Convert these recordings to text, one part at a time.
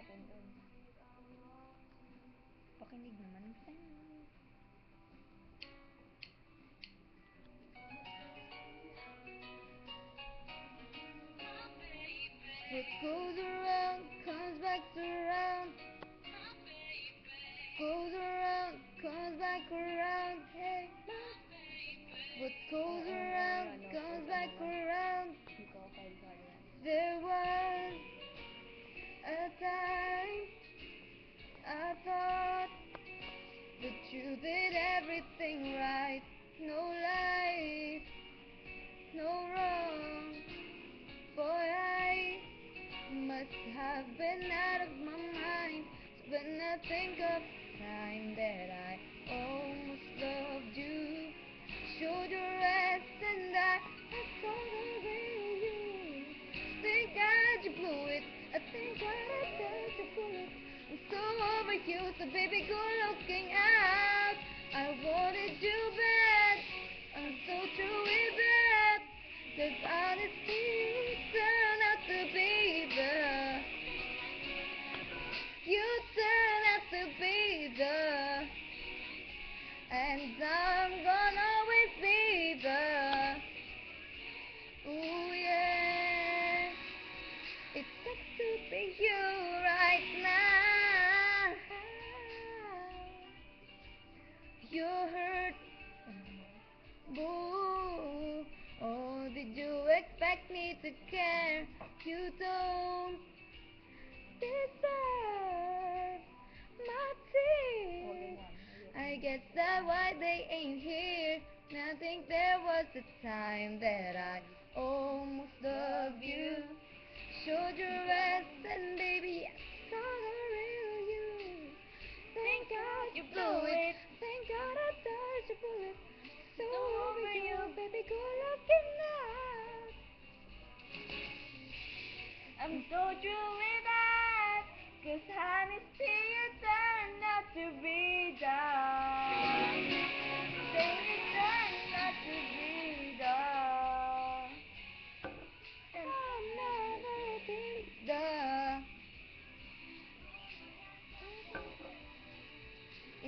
natin dun. Pakinig naman tayo. What goes around comes back around. Goes around comes back around. Hey, what goes around comes back around. Hindi ko kalisado yan. There was a time I thought that you did everything right. No lies, no wrong. Boy, I must have been out of my mind when I think of the time that I almost loved you. Showed your ass and I saw the real you. Thank God you blew it. I think God I dodged a bullet. I'm so over you, so baby go looking out. I wanted you bad. I'm so true with that. 'Cause honestly you turn out to be the and I'm gonna always be the. Ooh yeah, it sucks to be you right now. You're hurt, boo. Oh, did you expect me to care? You don't deserve my tears. I guess that's why they ain't here. I think there was a time that I almost loved you. Showed your ass and baby I saw the real you. Thank God you blew it. Thank God I dodged a bullet. So over you, baby, go looking out. I'm so true with that. 'Cause honesty you turned out to be the. Say you turned out to be the. And I'll never be the.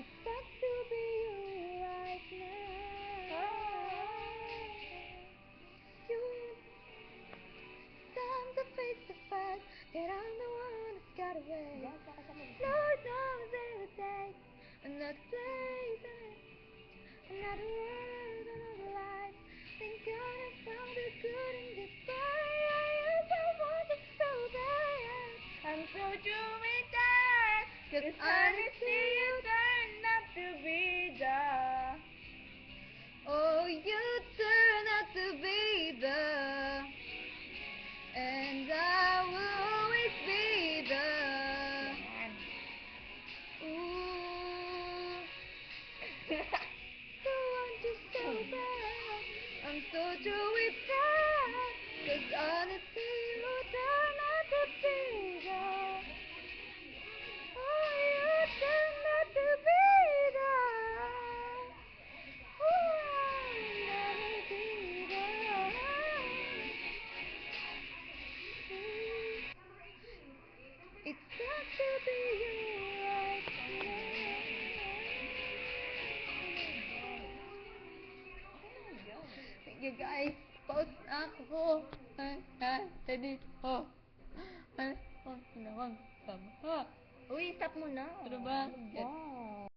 It sucks to be you right now. You time to face the fact that I'm the one that's got away. Lord knows every day, another place, another world, another life. Thank God I found the good in this fight. I just want it so bad. I'm so true with that. 'Cause honestly you turned out to be the. Oh, you turned out to be the. And I will always be the. Ooh. I want you so bad. I'm so true with that. 'Cause honestly you turn out to be the. Oh, you turn out to be the. Ooh, I'll never be the. It sucks to be you right now. Thank you guys. Pause na ako. Ready? Oh. Ano? Oh, sinawag. Tama. Uy, stop mo na. Ano ba? Ano ba?